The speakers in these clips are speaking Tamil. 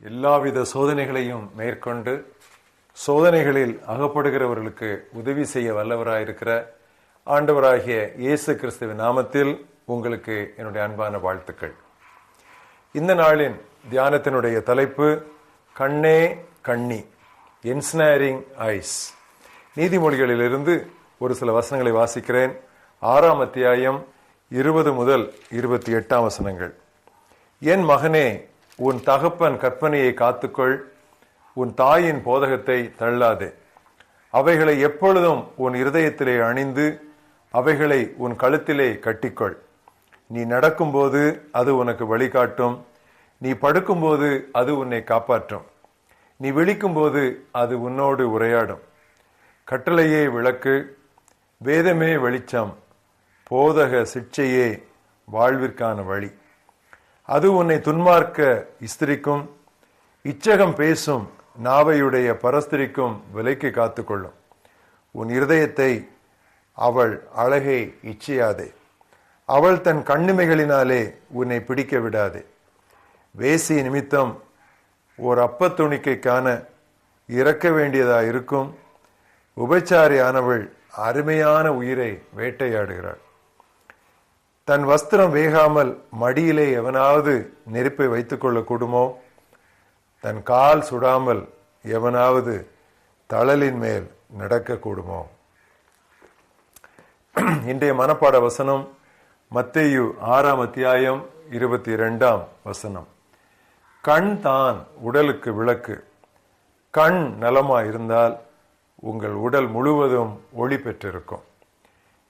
எல்லாவித சோதனைகளையும் மேற்கொண்டு சோதனைகளில் அகப்படுகிறவர்களுக்கு உதவி செய்ய வல்லவராயிருக்கிற ஆண்டவராகிய இயேசு கிறிஸ்துவின் நாமத்தில் உங்களுக்கு என்னுடைய அன்பான வாழ்த்துக்கள். இந்த நாளின் தியானத்தினுடைய தலைப்பு கண்ணே கண்ணி, என்ஸ்னாரிங் ஐஸ். நீதிமொழிகளிலிருந்து ஒரு சில வசனங்களை வாசிக்கிறேன். 6ஆம் அத்தியாயம் 20 முதல் 28 வசனங்கள். என் மகனே, உன் தகப்பன் கற்பனையை காத்துக்கொள், உன் தாயின் போதகத்தை தள்ளாதே. அவைகளை எப்பொழுதும் உன் இருதயத்திலே அணிந்து அவைகளை உன் கழுத்திலே கட்டிக்கொள். நீ நடக்கும்போது அது உனக்கு வழிகாட்டும், நீ படுக்கும்போது அது உன்னை காப்பாற்றும், நீ விழிக்கும்போது அது உன்னோடு உரையாடும். கட்டளையே விளக்கு, வேதமே வெளிச்சம், போதக சிட்சையே வாழ்விற்கான வழி. அது உன்னை துன்மார்க்க இஸ்திரிக்கும் இச்சகம் பேசும் நாவையுடைய பரஸ்திரிக்கும் விலைக்கு காத்துக்கொள்ளும். உன் இருதயத்தை அவள் அழகை இச்சையாதே, அவள் தன் கண்ணிமைகளினாலே உன்னை பிடிக்க விடாதே. வேசி நிமித்தம் ஓர் அப்பத்துணிக்கைக்கான இறக்க வேண்டியதா இருக்கும். உபச்சாரியானவள் அருமையான உயிரை வேட்டையாடுகிறாள். தன் வஸ்திரம் வேகாமல் மடியிலே எவனாவது நெருப்பை வைத்துக் கொள்ள கூடுமோ? தன் கால் சுடாமல் எவனாவது தழலின் மேல் நடக்க கூடுமோ? இன்றைய மனப்பாட வசனம் மத்தேயு 6ஆம் அத்தியாயம் 22ஆம் வசனம். கண் தான் உடலுக்கு விளக்கு. கண் நலமா இருந்தால் உங்கள் உடல் முழுவதும் ஒளி பெற்றிருக்கும்.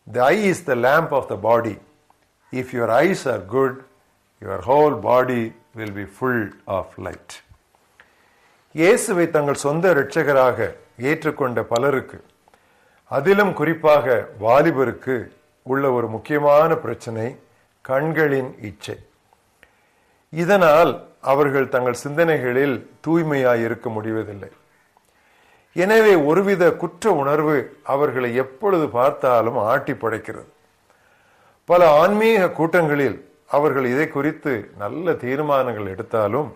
The eye is the lamp of the body. If your eyes are good, your whole body will be full of light. இயேசுவை தங்கள் சொந்த இரட்சகராக ஏற்றுக்கொண்ட பலருக்கு, அதிலும் குறிப்பாக வாலிபருக்கு உள்ள ஒரு முக்கியமான பிரச்சனை கண்களின் இச்சை. இதனால் அவர்கள் தங்கள் சிந்தனைகளில் தூய்மையாய் இருக்க முடிவதில்லை. எனவே ஒருவித குற்ற உணர்வு அவர்களை எப்பொழுது பார்த்தாலும் ஆட்டி படைக்கிறது. பல ஆன்மீக கூட்டங்களில் அவர்கள் இதை குறித்து நல்ல தீர்மானங்கள் எடுத்தாலும்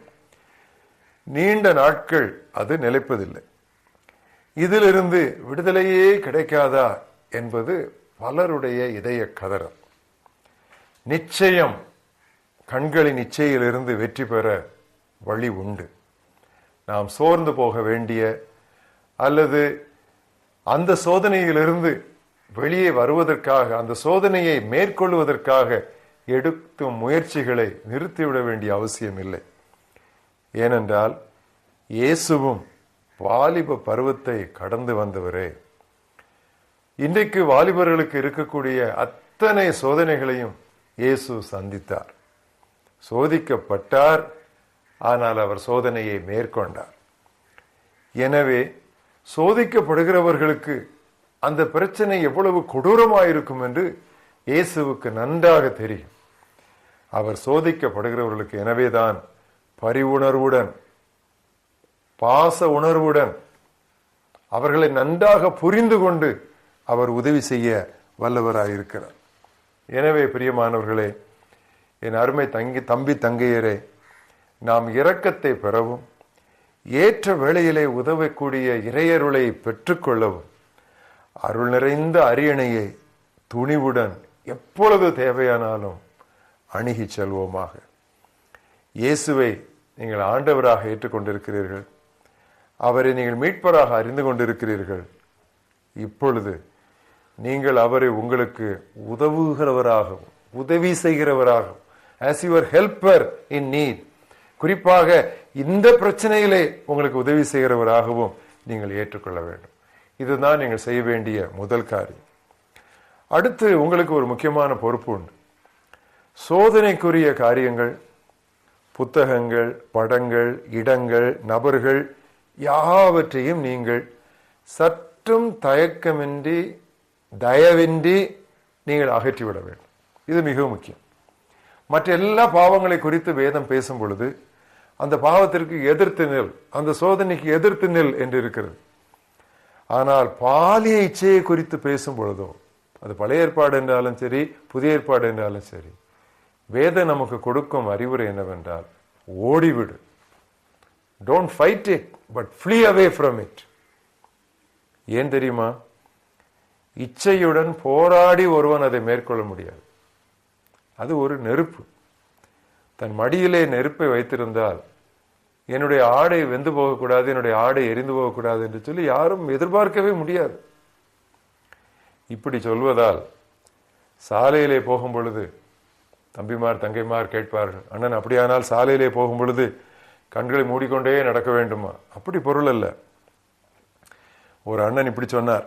நீண்ட நாட்கள் அது நிலைப்பதில்லை. இதிலிருந்து விடுதலையே கிடைக்காதா என்பது பலருடைய இதய கதறம். நிச்சயம் கண்களின் இச்சையிலிருந்து வெற்றி பெற வழி உண்டு. நாம் சோர்ந்து போக வேண்டிய அல்லது அந்த சோதனையிலிருந்து வெளியே வருவதற்காக, அந்த சோதனையை மேற்கொள்வதற்காக எடுக்கும் முயற்சிகளை நிறுத்திவிட வேண்டிய அவசியம் இல்லை. ஏனென்றால் இயேசுவும் வாலிப பருவத்தை கடந்து வந்தவரே. இன்றைக்கு வாலிபர்களுக்கு இருக்கக்கூடிய அத்தனை சோதனைகளையும் இயேசு சந்தித்தார், சோதிக்கப்பட்டார். ஆனால் அவர் சோதனையை மேற்கொண்டார். எனவே சோதிக்கப்படுகிறவர்களுக்கு அந்த பிரச்சனை எவ்வளவு கொடூரமாயிருக்கும் என்று இயேசுவுக்கு நன்றாக தெரியும். அவர் சோதிக்கப்படுகிறவர்களுக்கு எனவேதான் பரிவுணர்வுடன், பாச உணர்வுடன் அவர்களை நன்றாக புரிந்து கொண்டு அவர் உதவி செய்ய வல்லவராயிருக்கிறார். எனவே பிரியமானவர்களே, என் அருமை தம்பி தங்கையரே, நாம் இரக்கத்தை பெறவும் ஏற்ற வேளையிலே உதவக்கூடிய இறையருளை பெற்றுக்கொள்ளவும் அருள் நிறைந்த அரியணையை துணிவுடன் எப்பொழுது தேவையானாலும் அணுகி செல்வோமாக. இயேசுவை நீங்கள் ஆண்டவராக ஏற்றுக்கொண்டிருக்கிறீர்கள், அவரை நீங்கள் மீட்பராக அறிந்து கொண்டிருக்கிறீர்கள். இப்பொழுது நீங்கள் அவரை உங்களுக்கு உதவுகிறவராகவும் உதவி செய்கிறவராகவும், as your helper in need, குறிப்பாக இந்த பிரச்சனையிலே உங்களுக்கு உதவி செய்கிறவராகவும் நீங்கள் ஏற்றுக்கொள்ள வேண்டும். இதுதான் நீங்கள் செய்ய வேண்டிய முதல் காரியம். அடுத்து உங்களுக்கு ஒரு முக்கியமான பொறுப்பு உண்டு. சோதனைக்குரிய காரியங்கள், புத்தகங்கள், படங்கள், இடங்கள், நபர்கள் யாவற்றையும் நீங்கள் சற்றும் தயக்கமின்றி தயவின்றி நீங்கள் அகற்றிவிட வேண்டும். இது மிகவும் முக்கியம். மற்ற எல்லா பாவங்களை குறித்து வேதம் பேசும் பொழுது அந்த பாவத்திற்கு எதிர்த்து நில், அந்த சோதனைக்கு எதிர்த்து நில் என்று இருக்கிறது. ஆனால் பாலிய இச்சையை குறித்து பேசும் பொழுதோ, அது பழைய ஏற்பாடு என்றாலும் சரி, புதிய ஏற்பாடு என்றாலும் சரி, வேதம் நமக்கு கொடுக்கும் அறிவுரை என்னவென்றால், ஓடிவிடு, don't fight it, but flee away from it. ஏன் தெரியுமா? இச்சையுடன் போராடி ஒருவன் அதை மேற்கொள்ள முடியாது. அது ஒரு நெருப்பு. தன் மடியிலே நெருப்பை வைத்திருந்தால் என்னுடைய ஆடை வெந்து போகக்கூடாது, என்னுடைய ஆடை எரிந்து போகக்கூடாது என்று சொல்லி யாரும் எதிர்பார்க்கவே முடியாது. இப்படி சொல்வதால் சாலையிலே போகும் பொழுது தம்பிமார் தங்கைமார் கேட்பார்கள், அண்ணன் அப்படியானால் சாலையிலே போகும் பொழுது கண்களை மூடிக்கொண்டே நடக்க வேண்டுமா? அப்படி பொருள் அல்ல. ஒரு அண்ணன் இப்படி சொன்னார்,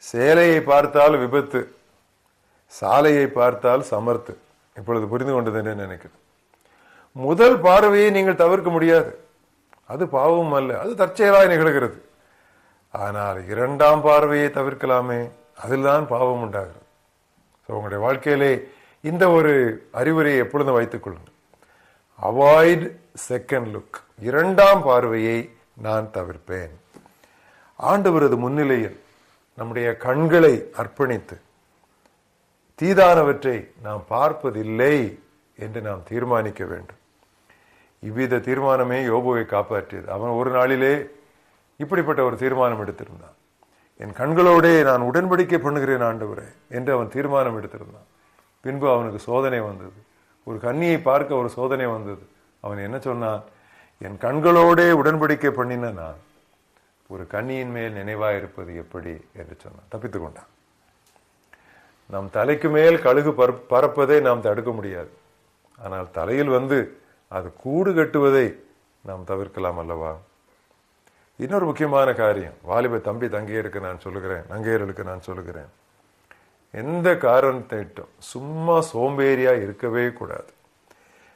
சேலையை பார்த்தால் விபத்து, சாலையை பார்த்தால் சமர்த்து. இப்பொழுது புரிந்து கொண்டது என்று நினைக்கிறேன். முதல் பார்வையை நீங்கள் தவிர்க்க முடியாது, அது பாவமும் அல்ல, அது தற்செயலாய் நிகழ்கிறது. ஆனால் இரண்டாம் பார்வையை தவிர்க்கலாமே, அதில்தான் பாவம் உண்டாகிறது. உங்களுடைய வாழ்க்கையிலே இந்த ஒரு அறிவுரையை எப்பொழுதும் வைத்துக் கொள்ளுங்கள். அவாய்ட் செகண்ட் லுக், இரண்டாம் பார்வையை நான் தவிர்ப்பேன். ஆண்டவரது முன்னிலையில் நம்முடைய கண்களை அர்ப்பணித்து தீதானவற்றை நாம் பார்ப்பதில்லை என்று நாம் தீர்மானிக்க வேண்டும். இவ்வித தீர்மானமே யோபுவை காப்பாற்றியது. அவன் ஒரு நாளிலே இப்படிப்பட்ட ஒரு தீர்மானம் எடுத்திருந்தான். என் கண்களோடே நான் உடன்படிக்கை பண்ணுகிறேன் ஆண்டவரே என்று அவன் தீர்மானம் எடுத்திருந்தான். பின்பு அவனுக்கு சோதனை வந்தது, ஒரு கன்னியை பார்க்க ஒரு சோதனை வந்தது. அவன் என்ன சொன்னான்? என் கண்களோடே உடன்படிக்கை பண்ணின நான் ஒரு கன்னியின் மேல் நினைவாயிருப்பது எப்படி என்று சொன்னான். தப்பித்துக் கொண்டான். நம் தலைக்கு மேல் கழுகு பறப்பதை நாம் தடுக்க முடியாது, ஆனால் தலையில் வந்து அது கூடு கட்டுவதை நாம் தவிர்க்கலாம் அல்லவா? இன்னொரு முக்கியமான காரியம், வாலிப தம்பி தங்கையருக்கு நான் சொல்லுகிறேன், நங்கையர்களுக்கு நான் சொல்லுகிறேன், எந்த காரணத்திட்டும் சும்மா சோம்பேறியா இருக்கவே கூடாது.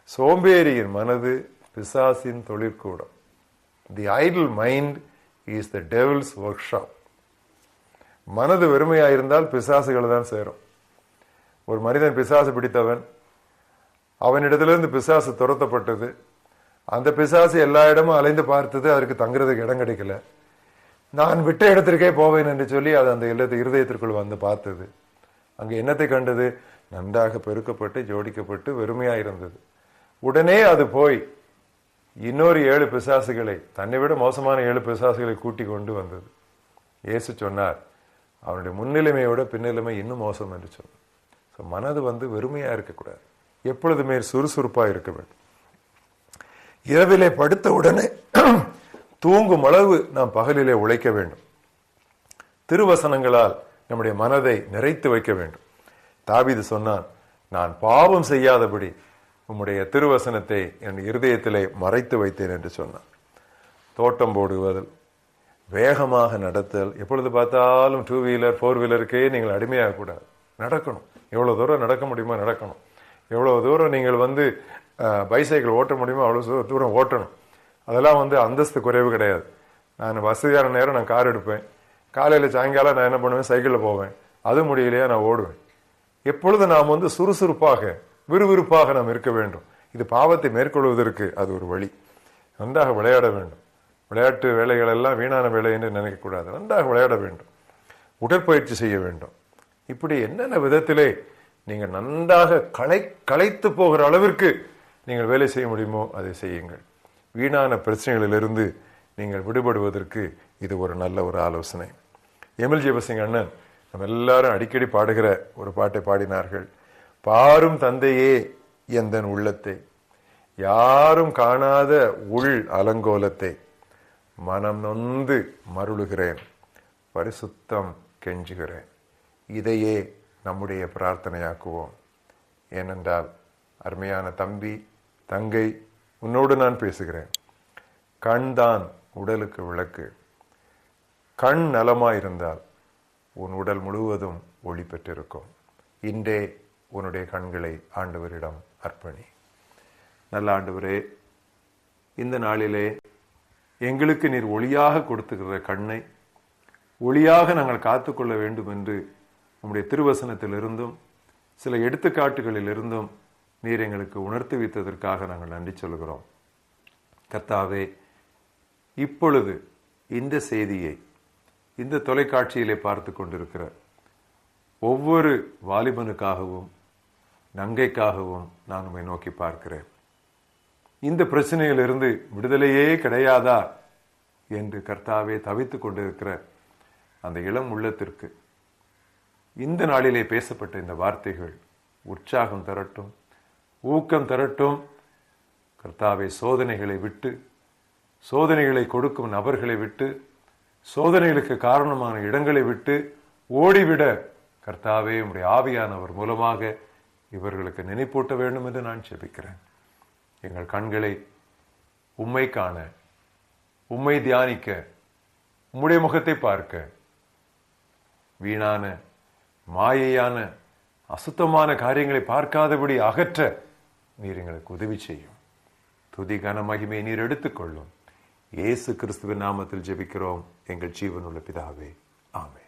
சோம்பேறியின் மனது பிசாசின் தொழிற்கூடம். The idle mind is the devil's workshop. மனது வெறுமையாயிருந்தால் பிசாசுகள் தான் சேரும். ஒரு மனிதன் பிசாசு பிடித்தவன், அவனிடத்திலிருந்து பிசாசு துரத்தப்பட்டது, அந்த பிசாசு எல்லா இடமும் அலைந்து பார்த்தது, அதற்கு தங்குறதுக்கு இடம் கிடைக்கல. நான் விட்ட இடத்திற்கே போவேன் என்று சொல்லி அது அந்த இருதயத்திற்குள் வந்து பார்த்தது. அங்கு என்னத்தை கண்டது? நன்றாக பெருக்கப்பட்டு ஜோடிக்கப்பட்டு வெறுமையா இருந்தது. உடனே அது போய் இன்னொரு 7 பிசாசுகளை, தன்னை விட மோசமான 7 பிசாசுகளை கூட்டி கொண்டு வந்தது. இயேசு சொன்னார், அவனுடைய முன்னிலைமையோட பின்னிலைமை இன்னும் மோசம் என்று சொன்னார். மனது வந்து வெறுமையா இருக்கக்கூடாது, எப்பொழுதுமே சுறுசுறுப்பா இருக்க வேண்டும். இரவிலே படுத்த உடனே தூங்கும் அளவு நாம் பகலிலே உழைக்க வேண்டும். திருவசனங்களால் நம்முடைய மனதை நிறைத்து வைக்க வேண்டும். தாவீது சொன்னான், நான் பாவம் செய்யாதபடி உம்முடைய திருவசனத்தை என் இருதயத்திலே மறைத்து வைத்தேன் என்று சொன்னான். தோட்டம் போடுவதில், வேகமாக நடத்தல், எப்பொழுது பார்த்தாலும் 2 வீலர் 4 வீலருக்கே நீங்கள் அடிமையாக கூடாது. நடக்கணும், எவ்வளவு தூரம் நடக்க முடியுமோ நடக்கணும். எவ்வளவு தூரம் நீங்கள் வந்து பைசைக்கிள் ஓட்ட முடியுமோ அவ்வளோ தூரம் ஓட்டணும். அதெல்லாம் வந்து அந்தஸ்து குறைவு கிடையாது. நான் வசதியான நேரம் நான் கார் எடுப்பேன், காலையில் சாயங்காலம் நான் என்ன பண்ணுவேன், சைக்கிளில் போவேன், அது முடியலையா நான் ஓடுவேன். எப்பொழுது நாம் வந்து சுறுசுறுப்பாக விறுவிறுப்பாக நாம் இருக்க வேண்டும். இது பாவத்தை மேற்கொள்வதற்கு அது ஒரு வழி. நன்றாக விளையாட வேண்டும். விளையாட்டு வேலைகள் எல்லாம் வீணான வேலை என்று நினைக்கக்கூடாது. நன்றாக விளையாட வேண்டும், உடற்பயிற்சி செய்ய வேண்டும். இப்படி என்னென்ன விதத்திலே நீங்கள் நன்றாக களைத்து போகிற அளவிற்கு நீங்கள் வேலை செய்ய முடியுமோ அதை செய்யுங்கள். வீணான பிரச்சனைகளிலிருந்து நீங்கள் விடுபடுவதற்கு இது ஒரு நல்ல ஒரு ஆலோசனை. எம்எல் ஜெபசிங் அண்ணன் நம்ம எல்லாரும் அடிக்கடி பாடுகிற ஒரு பாட்டை பாடினார்கள். பாரும் தந்தையே எந்தன் உள்ளத்தை, யாரும் காணாத உள் அலங்கோலத்தை மனம் நொந்து மருளுகிறேன், பரிசுத்தம் கெஞ்சுகிறேன். இதையே நம்முடைய பிரார்த்தனையாக்குவோம். ஏனென்றால் அருமையான தம்பி தங்கை, உன்னோடு நான் பேசுகிறேன். கண் தான் உடலுக்கு விளக்கு. கண் நலமாயிருந்தால் உன் உடல் முழுவதும் ஒளி பெற்றிருக்கும். இன்றே உன்னுடைய கண்களை ஆண்டவரிடம் அர்ப்பணி. நல்ல ஆண்டவரே, இந்த நாளிலே எங்களுக்கு நீர் ஒளியாக கொடுத்துக்கிற கண்ணை ஒளியாக நாங்கள் காத்துக்கொள்ள வேண்டும் என்று உம்முடைய திருவசனத்திலிருந்தும் சில எடுத்துக்காட்டுகளிலிருந்தும் நீர் எங்களுக்கு உணர்த்தி வைத்ததற்காக நாங்கள் நன்றி சொல்கிறோம். கர்த்தாவே, இப்பொழுது இந்த செய்தியை இந்த தொலைக்காட்சியிலே பார்த்து கொண்டிருக்கிற ஒவ்வொரு வாலிபனுக்காகவும் நங்கைக்காகவும் நான் உம்மை நோக்கி பார்க்கிறேன். இந்த பிரச்சனையிலிருந்து விடுதலையே கிடையாதா என்று கர்த்தாவே தவித்துக் கொண்டிருக்கிற அந்த இளம் உள்ளத்திற்கு இந்த நாளிலே பேசப்பட்ட இந்த வார்த்தைகள் உற்சாகம் தரட்டும், ஊக்கம் தரட்டும். கர்த்தாவே, சோதனைகளை விட்டு, சோதனைகளை கொடுக்கும் நபர்களை விட்டு, சோதனைகளுக்கு காரணமான இடங்களை விட்டு ஓடிவிட கர்த்தாவே உம்முடைய ஆவியானவர் மூலமாக இவர்களுக்கு நினைப்பூட்ட வேண்டும் என்று நான் ஜெபிக்கிறேன். எங்கள் கண்களை உம்மை காண, உம்மை தியானிக்க, உம்முடைய முகத்தை பார்க்க, வீணான மாயையான அசுத்தமான காரியங்களை பார்க்காதபடி அகற்ற நீர் எங்களுக்கு உதவி செய்யும். துதி கன மகிமை நீர் எடுத்துக்கொள்ளும். இயேசு கிறிஸ்துவின் நாமத்தில் ஜெபிக்கிறோம் எங்கள் ஜீவனுள்ள பிதாவே, ஆமென்.